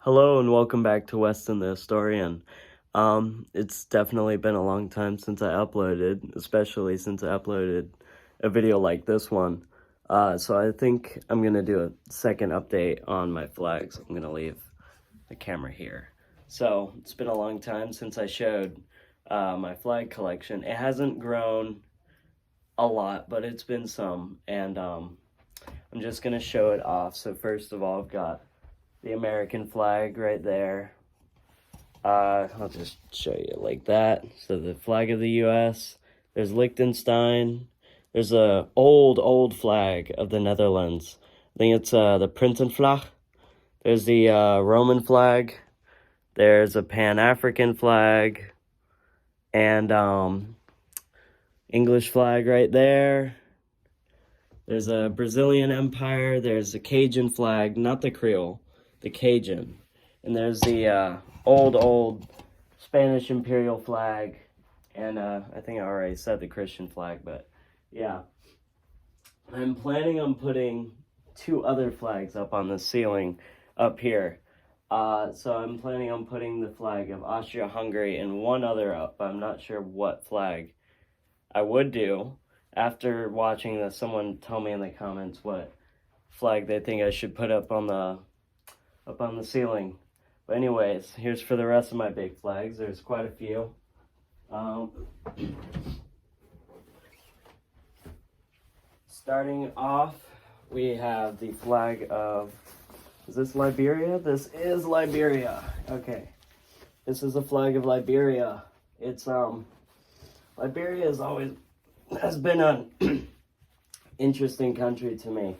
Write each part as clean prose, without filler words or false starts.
Hello and welcome back to Weston the Historian. It's definitely been a long time since I uploaded, especially since I uploaded a video like this one. So I think I'm gonna do a second update on my flags. I'm gonna leave the camera here. So it's been a long time since I showed my flag collection. It hasn't grown a lot, but it's been some, and I'm just gonna show it off. So first of all, I've got the American flag right there. I'll just show you like that. So the flag of the U.S. There's Liechtenstein. There's a old flag of the Netherlands. I think it's the Prinsenvlag. There's the Roman flag. There's a Pan-African flag. And English flag right there. There's a Brazilian Empire. There's a Cajun flag, not the Creole, the Cajun. And there's the old Spanish imperial flag. And I think I already said the Christian flag, but yeah. I'm planning on putting two other flags up on the ceiling up here. So I'm planning on putting the flag of Austria-Hungary and one other up. I'm not sure what flag I would do. After watching this, someone tell me in the comments what flag they think I should put up on the ceiling. But anyways, here's for the rest of my big flags. There's quite a few. Starting off, we have the flag of, is this Liberia? This is Liberia. Okay. This is the flag of Liberia. It's, Liberia has been an interesting country to me.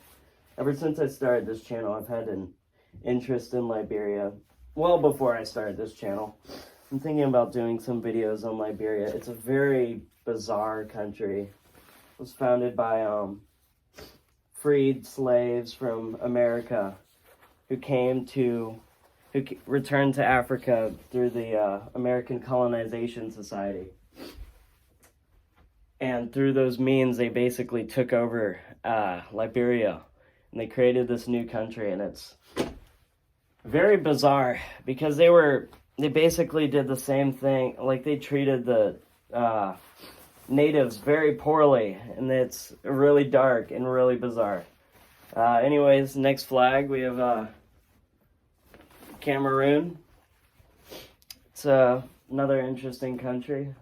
Ever since I started this channel, I've had an interest in Liberia. Well before I started this channel. I'm thinking about doing some videos on Liberia. It's a very bizarre country. It was founded by freed slaves from America who returned to Africa through the American Colonization Society. And through those means, they basically took over Liberia, and they created this new country, and it's very bizarre because they basically did the same thing. Like, they treated the natives very poorly, and it's really dark and really bizarre. Anyways, next flag, we have Cameroon. It's another interesting country.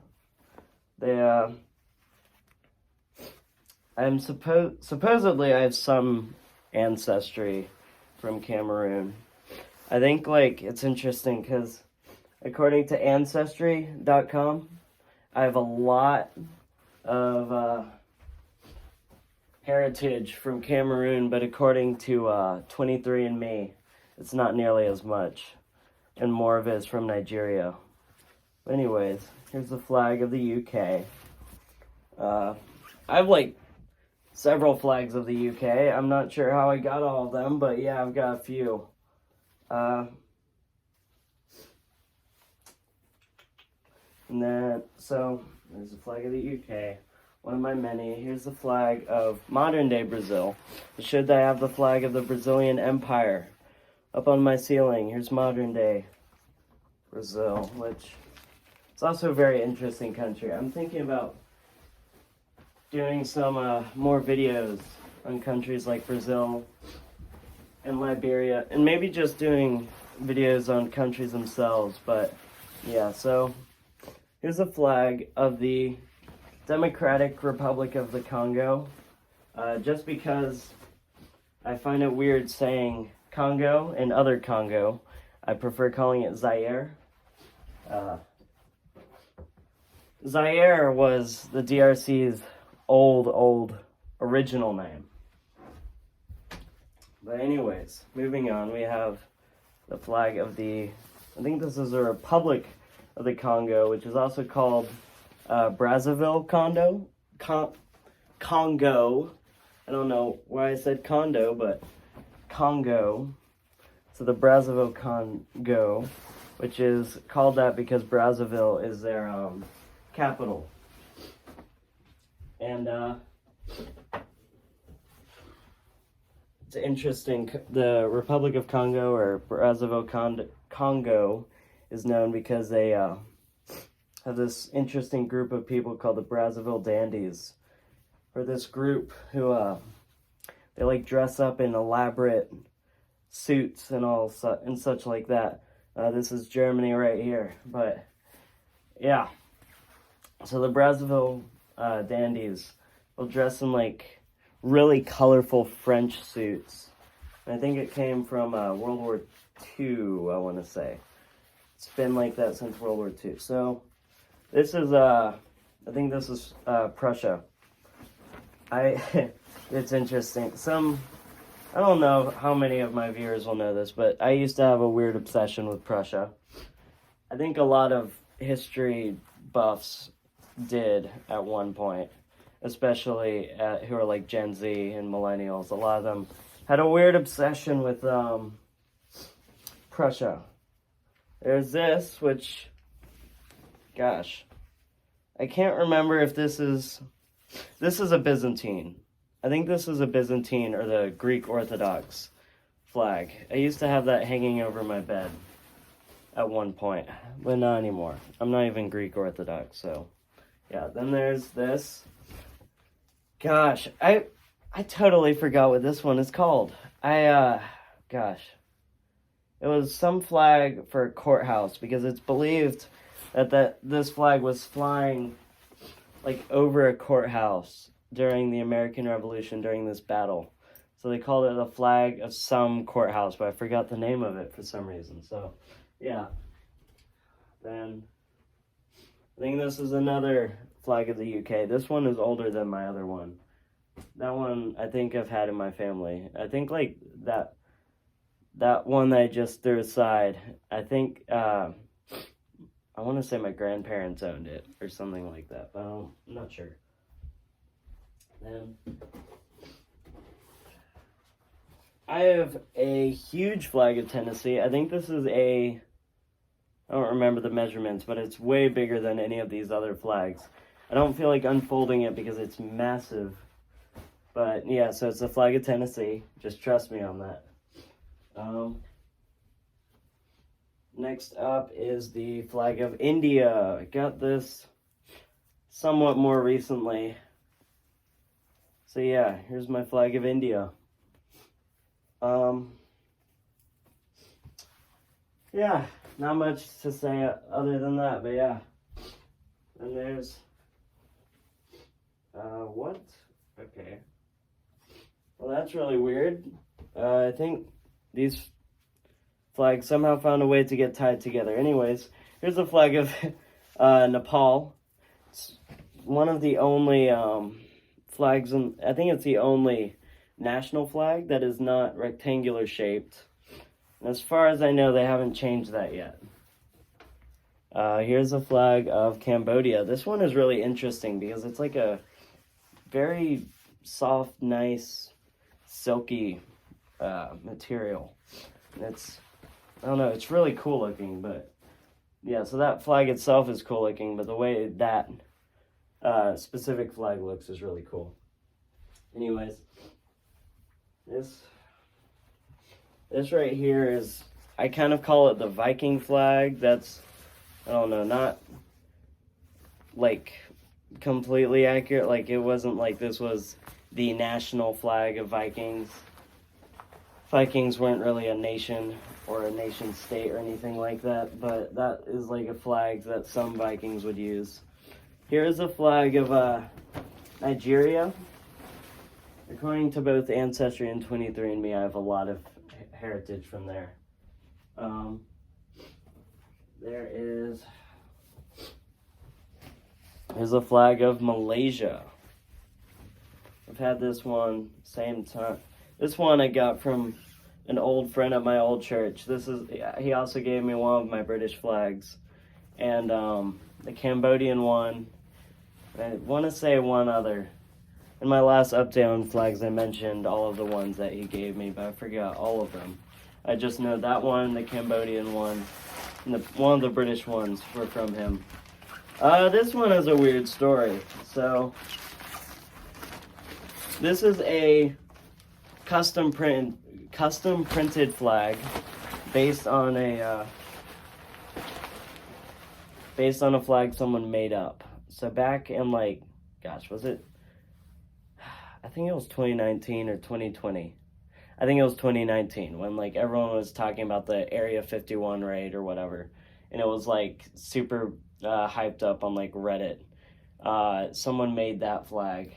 They supposedly I have some ancestry from Cameroon. I think, like, it's interesting because according to Ancestry.com, I have a lot of heritage from Cameroon, but according to 23andMe, it's not nearly as much, and more of it is from Nigeria. But anyways, here's the flag of the UK. I have, like, several flags of the UK. I'm not sure how I got all of them, but yeah, I've got a few. And then, so, there's the flag of the UK. One of my many. Here's the flag of modern-day Brazil. Should I have the flag of the Brazilian Empire up on my ceiling? Here's modern-day Brazil, which it's also a very interesting country. I'm thinking about doing some more videos on countries like Brazil and Liberia, and maybe just doing videos on countries themselves. But yeah, so here's a flag of the Democratic Republic of the Congo. Just because I find it weird saying Congo and other Congo, I prefer calling it Zaire. Zaire was the DRC's old original name. But anyways, moving on, we have the flag of I think this is a Republic of the Congo, which is also called Brazzaville Congo. I don't know why I said condo, but Congo. So the Brazzaville Congo, which is called that because Brazzaville is their capital. And it's interesting. The Republic of Congo, or Brazzaville Congo, is known because they have this interesting group of people called the Brazzaville Dandies. Or this group who they like dress up in elaborate suits and all and such like that. This is Germany right here, but yeah. So the Brazzaville Dandies will dress in like really colorful French suits. And I think it came from World War II, I want to say. It's been like that since World War II. So this is, I think this is Prussia. It's interesting. I don't know how many of my viewers will know this, but I used to have a weird obsession with Prussia. I think a lot of history buffs did at one point, especially who are like Gen Z and millennials. A lot of them had a weird obsession with Prussia. There's this, which, gosh, I can't remember if this is a Byzantine. I think this is a Byzantine or the Greek Orthodox flag. I used to have that hanging over my bed at one point, but not anymore. I'm not even Greek Orthodox, so yeah. Then there's this. Gosh, I totally forgot what this one is called. Gosh. It was some flag for a courthouse because it's believed that this flag was flying like over a courthouse during the American Revolution during this battle. So they called it the flag of some courthouse, but I forgot the name of it for some reason. So, yeah. Then I think this is another flag of the UK. This one is older than my other one. That one I think I've had in my family. I think like that one that I just threw aside, I think I want to say my grandparents owned it or something like that, but I'm not sure. Then I have a huge flag of Tennessee. I think this is I don't remember the measurements, but it's way bigger than any of these other flags. I don't feel like unfolding it because it's massive. But yeah, so it's the flag of Tennessee. Just trust me on that. Next up is the flag of India. I got this somewhat more recently. So yeah, here's my flag of India. Yeah, not much to say other than that, but yeah. And there's, what? Okay. Well, that's really weird. I think these flags somehow found a way to get tied together. Anyways, here's the flag of Nepal. It's one of the only flags, and I think it's the only national flag that is not rectangular shaped. And as far as I know, they haven't changed that yet. Here's a flag of Cambodia. This one is really interesting because it's like a very soft, nice, silky material. And it's, I don't know, it's really cool looking, but yeah, so that flag itself is cool looking, but the way that specific flag looks is really cool. Anyways, this right here is, I kind of call it the Viking flag. That's, I don't know, not like completely accurate. Like it wasn't like this was the national flag of Vikings. Vikings weren't really a nation or a nation state or anything like that, but that is like a flag that some Vikings would use. Here's a flag of Nigeria. According to both Ancestry and 23andMe, I have a lot of heritage from there. Here's a flag of Malaysia. I've had this one same time. This one I got from an old friend at my old church. He also gave me one of my British flags. And the Cambodian one, I want to say one other. In my last update on flags, I mentioned all of the ones that he gave me, but I forgot all of them. I just know that one, the Cambodian one, and one of the British ones were from him. This one is a weird story. So, this is a custom printed flag based on a flag someone made up. So back in like, gosh, was it? I think it was 2019 or 2020. I think it was 2019 when like everyone was talking about the Area 51 raid or whatever, and it was like super hyped up on like Reddit. Someone made that flag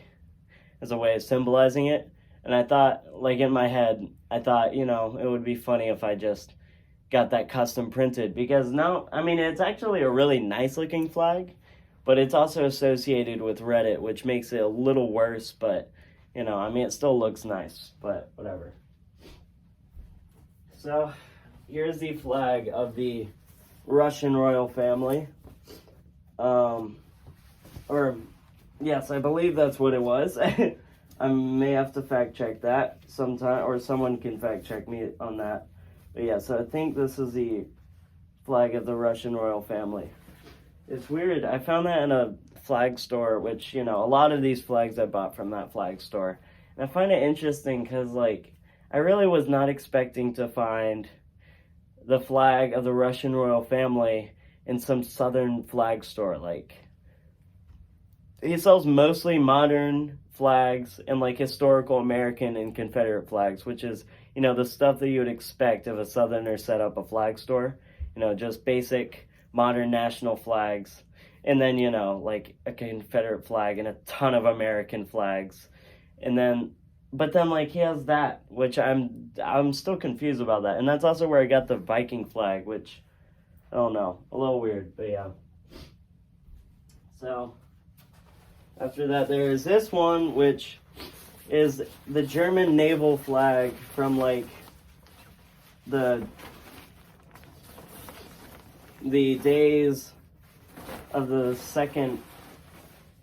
as a way of symbolizing it, and I thought, like in my head, I thought, you know, it would be funny if I just got that custom printed, because now, I mean, it's actually a really nice looking flag, but it's also associated with Reddit, which makes it a little worse, but, you know, I mean, it still looks nice, but whatever. So, here's the flag of the Russian royal family. Yes, I believe that's what it was. I may have to fact check that sometime, or someone can fact check me on that. But yeah, so I think this is the flag of the Russian royal family. It's weird. I found that in a flag store, which, you know, a lot of these flags I bought from that flag store. And I find it interesting because, like, I really was not expecting to find the flag of the Russian royal family in some southern flag store. Like, he sells mostly modern flags and like historical American and Confederate flags, which is, you know, the stuff that you would expect if a southerner set up a flag store. You know, just basic modern national flags, and then, you know, like a Confederate flag and a ton of American flags. And then, but then, like, he has that, which I'm still confused about that. And that's also where I got the Viking flag, which, I don't know, a little weird, but yeah. So, after that, there is this one, which is the German naval flag from, like, the days of the Second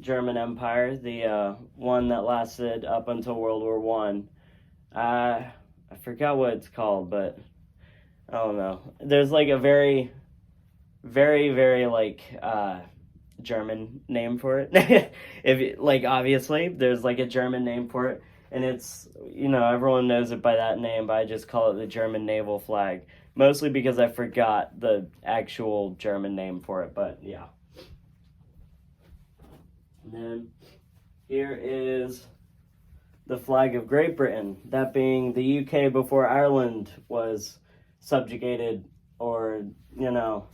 German Empire, the one that lasted up until World War One. I forgot what it's called, but I don't know. There's like a very, very, very like German name for it. If like, obviously there's like a German name for it, and it's, you know, everyone knows it by that name, but I just call it the German naval flag, mostly because I forgot the actual German name for it. But yeah. And then here is the flag of Great Britain, that being the UK before Ireland was subjugated, or, you know,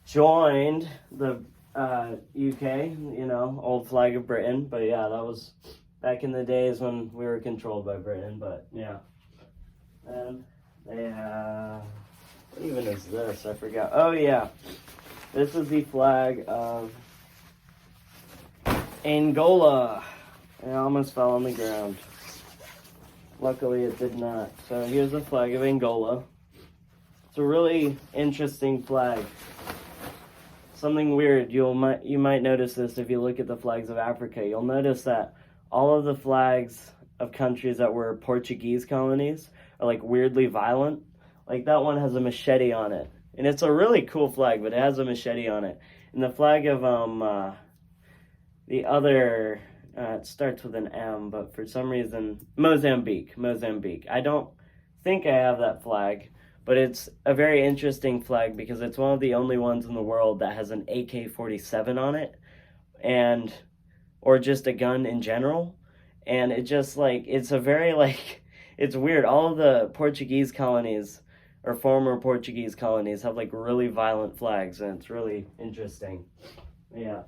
joined the UK, you know, old flag of Britain. But yeah, that was back in the days when we were controlled by Britain, but yeah. And they have, what even is this? I forgot. Oh yeah, this is the flag of Angola. It almost fell on the ground. Luckily it did not. So here's the flag of Angola. It's a really interesting flag. Something weird, you might notice this if you look at the flags of Africa. You'll notice that all of the flags of countries that were Portuguese colonies are like weirdly violent. Like that one has a machete on it. And it's a really cool flag, but it has a machete on it. And the flag of the other, it starts with an M, but for some reason, Mozambique. I don't think I have that flag, but it's a very interesting flag because it's one of the only ones in the world that has an AK-47 on it, and, or just a gun in general. And it just like, it's a very like, it's weird. All of the Portuguese colonies, or former Portuguese colonies, have like really violent flags, and it's really interesting. Yeah.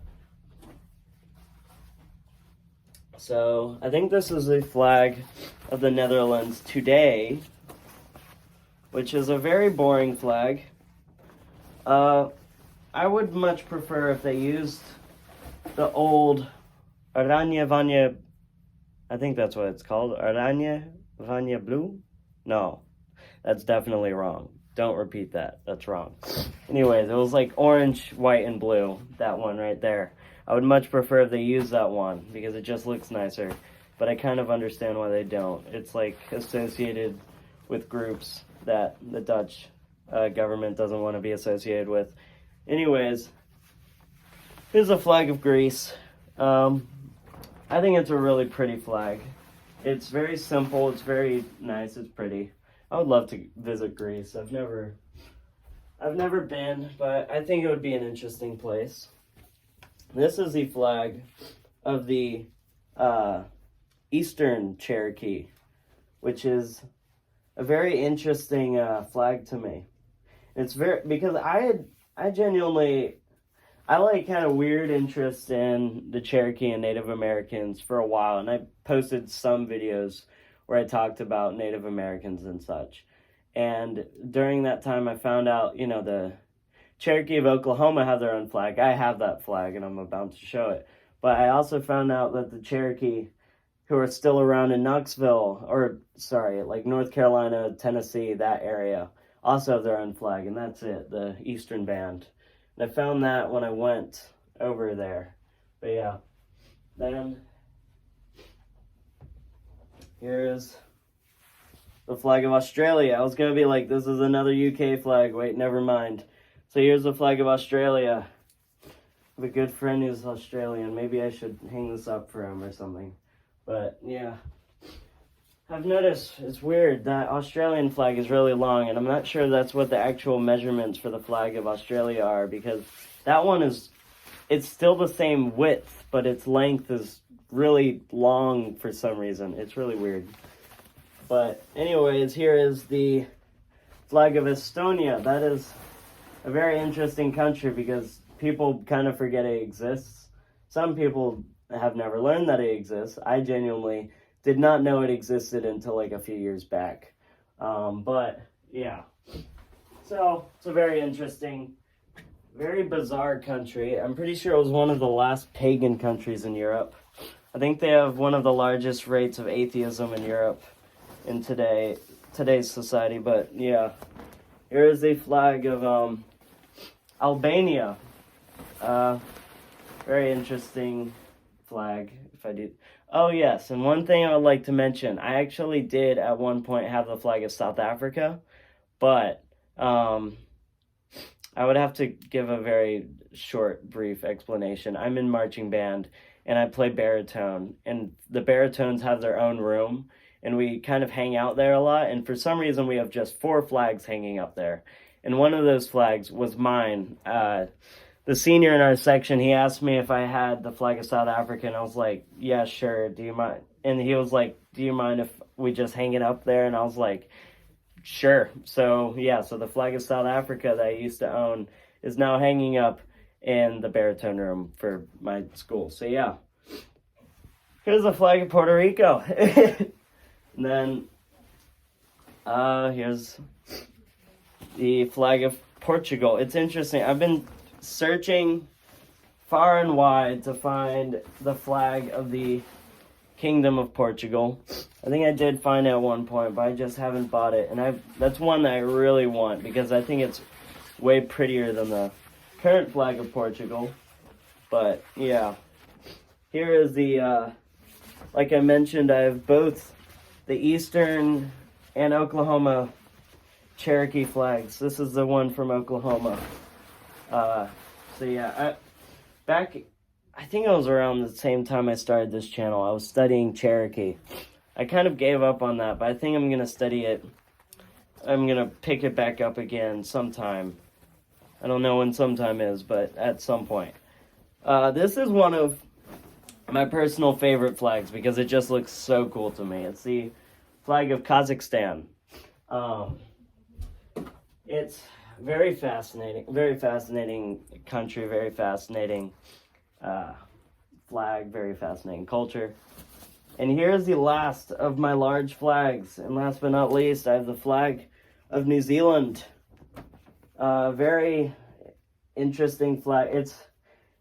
So, I think this is a flag of the Netherlands today, which is a very boring flag. I would much prefer if they used the old Oranje Vanje, I think that's what it's called, Oranje Vanje Blue? No, that's definitely wrong. Don't repeat that, that's wrong. Anyways, it was like orange, white, and blue, that one right there. I would much prefer if they use that one, because it just looks nicer. But I kind of understand why they don't. It's like associated with groups that the Dutch government doesn't want to be associated with. Anyways, here's a flag of Greece. I think it's a really pretty flag. It's very simple. It's very nice. It's pretty. I would love to visit Greece. I've never been, but I think it would be an interesting place. This is the flag of the Eastern Cherokee, which is a very interesting flag to me. It's because I genuinely, I like kind of weird interest in the Cherokee and Native Americans for a while, and I posted some videos where I talked about Native Americans and such. And during that time, I found out, the Cherokee of Oklahoma have their own flag. I have that flag, and I'm about to show it. But I also found out that the Cherokee, who are still around in Knoxville, like North Carolina, Tennessee, that area, also have their own flag, and that's it, the Eastern Band. And I found that when I went over there. But yeah, then here's the flag of Australia. I was going to be like, this is another UK flag. Wait, never mind. So here's the flag of Australia. I have a good friend who's Australian. Maybe I should hang this up for him or something. But yeah, I've noticed it's weird that Australian flag is really long, and I'm not sure that's what the actual measurements for the flag of Australia are, because that one it's still the same width, but its length is really long for some reason. It's really weird. But anyways, here is the flag of Estonia. That is a very interesting country because people kind of forget it exists. Some people have never learned that it exists. I genuinely did not know it existed until like a few years back. But yeah, so it's a very interesting, very bizarre country. I'm pretty sure it was one of the last pagan countries in Europe. I think they have one of the largest rates of atheism in Europe in today's society. But yeah, here is a flag of Albania. Very interesting flag, if I do. Oh yes, and one thing I would like to mention, I actually did at one point have the flag of South Africa, but I would have to give a very short, brief explanation. I'm in marching band, and I play baritone, and the baritones have their own room, and we kind of hang out there a lot, and for some reason we have just 4 flags hanging up there, and one of those flags was mine. The senior in our section, he asked me if I had the flag of South Africa, and I was like, yeah, sure, do you mind? And he was like, do you mind if we just hang it up there? And I was like, sure. So yeah, so the flag of South Africa that I used to own is now hanging up in the baritone room for my school. So yeah, here's the flag of Puerto Rico. And then here's the flag of Portugal. It's interesting. I've been searching far and wide to find the flag of the Kingdom of Portugal. I think I did find it at one point, but I just haven't bought it. And that's one that I really want because I think it's way prettier than the current flag of Portugal. But yeah, here is the, like I mentioned, I have both the Eastern and Oklahoma Cherokee flags. This is the one from Oklahoma. So yeah, I think it was around the same time I started this channel. I was studying Cherokee. I kind of gave up on that, but I think I'm going to study it. I'm going to pick it back up again sometime. I don't know when sometime is, but at some point. This is one of my personal favorite flags because it just looks so cool to me. It's the flag of Kazakhstan. It's very fascinating country, very fascinating flag, very fascinating culture. And here's the last of my large flags. And last but not least, I have the flag of New Zealand. Very interesting flag. It's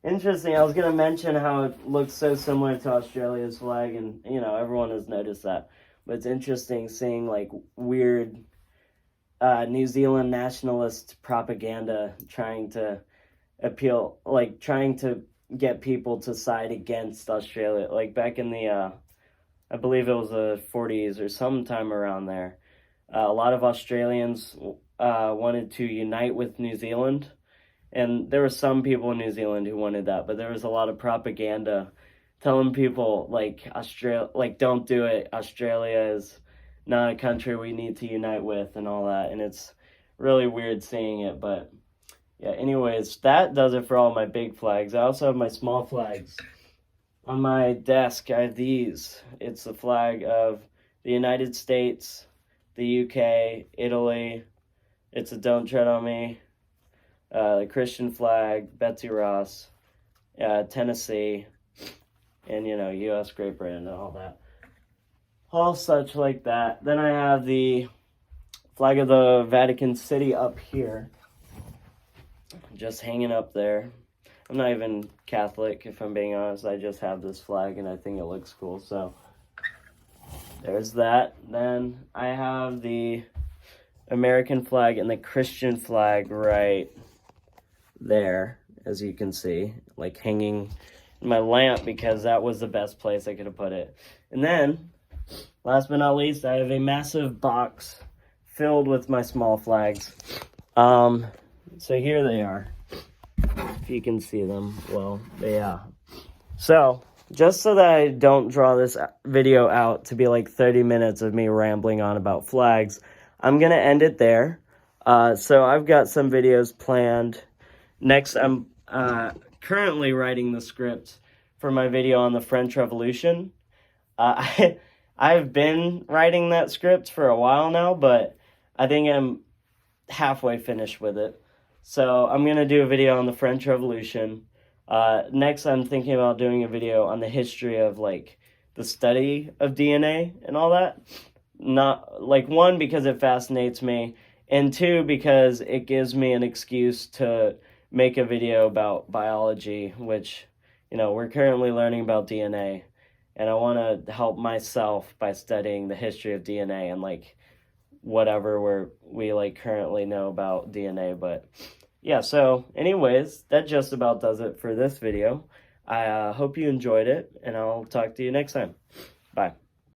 interesting. I was going to mention how it looks so similar to Australia's flag, and everyone has noticed that. But it's interesting seeing like weird New Zealand nationalist propaganda trying to get people to side against Australia. Like back in the, I believe it was the 40s or sometime around there, a lot of Australians wanted to unite with New Zealand. And there were some people in New Zealand who wanted that, but there was a lot of propaganda telling people like don't do it. Australia is not a country we need to unite with and all that, and it's really weird seeing it. But yeah, anyways, that does it for all my big flags. I also have my small flags. On my desk, I have these. It's the flag of the United States, the UK, Italy. It's a Don't Tread on Me. The Christian flag, Betsy Ross, Tennessee, and, U.S., Great Britain, and all that. All such like that. Then I have the flag of the Vatican City up here, just hanging up there. I'm not even Catholic, if I'm being honest. I just have this flag, and I think it looks cool. So there's that. Then I have the American flag and the Christian flag right there, as you can see, like hanging in my lamp because that was the best place I could have put it. And then, last but not least, I have a massive box filled with my small flags. So here they are. If you can see them, well, yeah. So, just so that I don't draw this video out to be like 30 minutes of me rambling on about flags, I'm going to end it there. So, I've got some videos planned. Next, I'm currently writing the script for my video on the French Revolution. I've been writing that script for a while now, but I think I'm halfway finished with it. So I'm going to do a video on the French Revolution. Next, I'm thinking about doing a video on the history of, like, the study of DNA and all that. Not, like, one, because it fascinates me, and two, because it gives me an excuse to make a video about biology, which, we're currently learning about DNA, and I want to help myself by studying the history of DNA and, like, whatever we like currently know about DNA. But yeah, so anyways, that just about does it for this video. I hope you enjoyed it, and I'll talk to you next time. Bye.